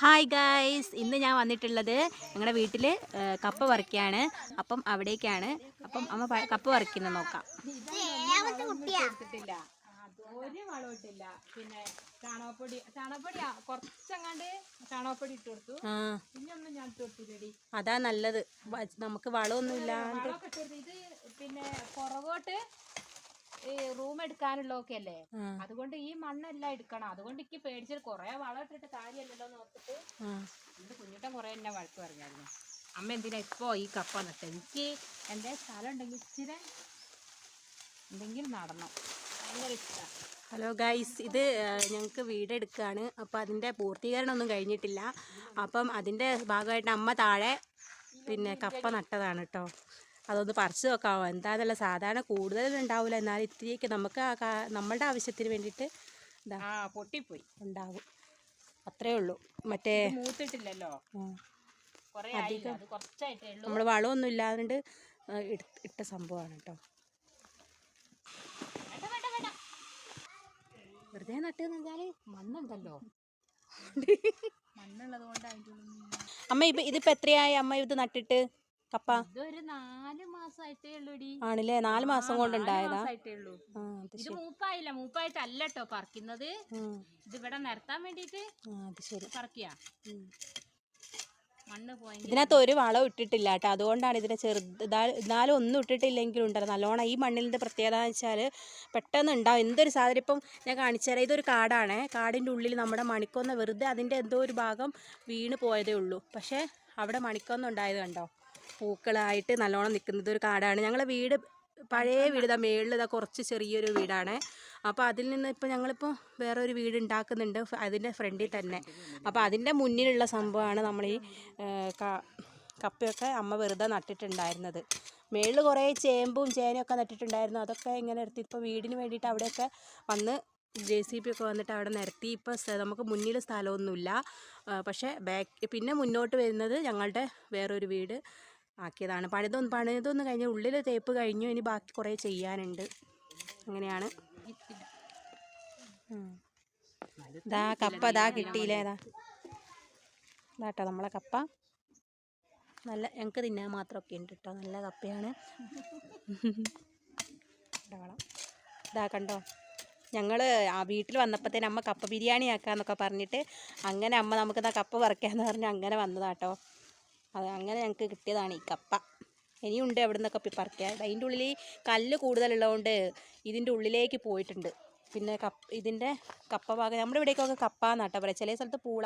Hi guys, ഇന്ന് ഞാൻ വന്നിട്ടുള്ളത് ഞങ്ങളുടെ വീട്ടിൽ കപ്പ പറിക്കുകയാണ്. അപ്പം അവിടേക്കാണ്. അപ്പം അമ്മ കപ്പ പറിക്കുന്നത് നോക്കാം. ഒരു വളമിട്ടില്ല, പിന്നെ ചാണകപ്പൊടി കുറച്ചങ്ങാണ്ട് ചാണകപ്പൊടി ഇട്ട് കൊടുത്തു. പിന്നെ ഒന്നും ഞാൻ ഇട്ട് കൊടുത്തില്ലടി. അതാ നല്ലത്, നമുക്ക് വളമൊന്നുമില്ല. ഇത് പിന്നെ പുറകോട്ട് ഈ റൂം എടുക്കാനുള്ളതൊക്കെ അല്ലേ, അതുകൊണ്ട് ഈ മണ്ണെല്ലാം എടുക്കണം. അതുകൊണ്ട് എനിക്ക് പേടിച്ചത് കുറെ വളം ഇട്ടിട്ട് കാര്യമല്ലല്ലോ എന്ന് ഓർത്തിട്ട് എന്റെ കുഞ്ഞിട്ടൻ കുറെ എന്നെ വഴക്ക് പറഞ്ഞായിരുന്നു. അമ്മ എന്തിനാ ഇപ്പോ ഈ കപ്പ നട്ടത്? എനിക്ക് എൻ്റെ സ്ഥലം ഉണ്ടെങ്കിൽ ഇച്ചിരി എന്തെങ്കിലും നടണം, ഭയങ്കര ഇഷ്ടമാണ്. ഹലോ ഗൈസ്, ഇത് ഞങ്ങൾക്ക് വീടെടുക്കുകയാണ്. അപ്പോൾ അതിൻ്റെ പൂർത്തീകരണം ഒന്നും കഴിഞ്ഞിട്ടില്ല. അപ്പം അതിൻ്റെ ഭാഗമായിട്ട് അമ്മ താഴെ പിന്നെ കപ്പ നട്ടതാണ് കേട്ടോ. അതൊന്ന് പറിച്ച് നോക്കാമോ എന്താണെന്നുള്ള. സാധാരണ കൂടുതലൊന്നും ഉണ്ടാവില്ല, എന്നാൽ ഇത്തിരിയൊക്കെ നമുക്ക് നമ്മളുടെ ആവശ്യത്തിന് വേണ്ടിയിട്ട് പൊട്ടിപ്പോയി ഉണ്ടാകും, അത്രേ ഉള്ളൂ. മറ്റേ മൂത്തിട്ടില്ലല്ലോ, അധികം നമ്മൾ വളമൊന്നും ഇല്ലാതുകൊണ്ട് ഇട്ട സംഭവമാണ് കേട്ടോ. വെറുതെ നട്ടെന്ന് മണ്ണുണ്ടല്ലോ, മണ്ണുള്ളത് കൊണ്ട് അതിൻ്റെ അമ്മ ഇതിപ്പോൾ എത്രയായി അമ്മ ഇത് നട്ടിട്ട്? കപ്പ ഇതൊരു 4 മാസമായിട്ടേ ഉള്ളൂടി. ആണല്ലേ, 4 മാസം കൊണ്ടുണ്ടായതാ. ഇത് മൂപ്പായിട്ടല്ല കേട്ടോ പറിക്കുന്നത്, ഇത് ഇവിടെ നിരത്താൻ വേണ്ടിട്ട് പറിക്കുക. മണ്ണ് പോയി ഇതിനകത്ത് ഒരു വളം ഇട്ടിട്ടില്ല കേട്ടോ, അതുകൊണ്ടാണ് ഇതിനെ എന്നാലും ഒന്നും ഇട്ടിട്ടില്ലെങ്കിലും ഉണ്ടല്ലോ നല്ലോണം. ഈ മണ്ണിൻ്റെ പ്രത്യേകത എന്ന് വെച്ചാൽ പെട്ടെന്ന് ഉണ്ടാവും എന്തൊരു സാധനം. ഇപ്പം ഞാൻ കാണിച്ചു തരാം, ഇതൊരു കാടാണ്. കാടിൻ്റെ ഉള്ളിൽ നമ്മുടെ മണിക്കൊന്ന വെറുതെ അതിൻ്റെ എന്തോ ഒരു ഭാഗം വീണ് പോയതേ ഉള്ളൂ. പക്ഷേ അവിടെ മണിക്കൊന്ന ഉണ്ടായത് കണ്ടോ, പൂക്കളായിട്ട് നല്ലോണം നിൽക്കുന്നത്. ഒരു കാടാണ്. ഞങ്ങളെ വീട് പഴയ വീട്, ഇതാ മേളിൽ ഇതാ കുറച്ച് ചെറിയൊരു വീടാണ്. അപ്പോൾ അതിൽ നിന്ന് ഇപ്പോൾ ഞങ്ങളിപ്പോൾ വേറെ ഒരു വീട് ഉണ്ടാക്കുന്നുണ്ട് അതിൻ്റെ ഫ്രണ്ടിൽ തന്നെ. അപ്പോൾ അതിൻ്റെ മുന്നിലുള്ള സംഭവമാണ് നമ്മൾ ഈ കപ്പയൊക്കെ അമ്മ വെറുതെ നട്ടിട്ടുണ്ടായിരുന്നത്. മേളിൽ കുറേ ചേമ്പും ചേനയൊക്കെ നട്ടിട്ടുണ്ടായിരുന്നു. അതൊക്കെ ഇങ്ങനെ എടുത്ത് ഇപ്പോൾ വീടിന് വേണ്ടിയിട്ട് അവിടെയൊക്കെ വന്ന് JCB ഒക്കെ വന്നിട്ട് അവിടെ നിരത്തി. ഇപ്പോൾ നമുക്ക് മുന്നിൽ സ്ഥലമൊന്നുമില്ല. പക്ഷേ പിന്നെ മുന്നോട്ട് വരുന്നത് ഞങ്ങളുടെ വേറൊരു വീട് ആക്കിയതാണ്. പണിതൊന്നും കഴിഞ്ഞ ഉള്ളിൽ തേപ്പ് കഴിഞ്ഞു, ഇനി ബാക്കി കുറേ ചെയ്യാനുണ്ട്. അങ്ങനെയാണ്. ഇതാ കപ്പ ഇതാ കിട്ടിയില്ലേ, ഇതാട്ടോ നമ്മളെ കപ്പ. നല്ല ഞങ്ങൾക്ക് തിന്നാൻ മാത്രമൊക്കെ ഉണ്ട് കേട്ടോ, നല്ല കപ്പയാണ്. ഇതാ കണ്ടോ, ഞങ്ങൾ ആ വീട്ടിൽ വന്നപ്പോഴത്തേന് അമ്മ കപ്പ ബിരിയാണി ആക്കാന്നൊക്കെ പറഞ്ഞിട്ട് അങ്ങനെ അമ്മ നമുക്കിതാ കപ്പ പറിക്കാമെന്ന് പറഞ്ഞ് അങ്ങനെ വന്നതാട്ടോ. അങ്ങനെ ഞങ്ങൾക്ക് കിട്ടിയതാണ് ഈ കപ്പ. ഇനിയുണ്ട് എവിടെ നിന്നൊക്കെ പറിക്കാൻ. അതിൻ്റെ ഉള്ളിൽ കല്ല് കൂടുതലുള്ളതുകൊണ്ട് ഇതിൻ്റെ ഉള്ളിലേക്ക് പോയിട്ടുണ്ട്. പിന്നെ ഇതിൻ്റെ കപ്പ ഭാഗം നമ്മുടെ ഇവിടേക്കൊക്കെ കപ്പ നട്ടാ പറയാം, ചില സ്ഥലത്ത് പൂള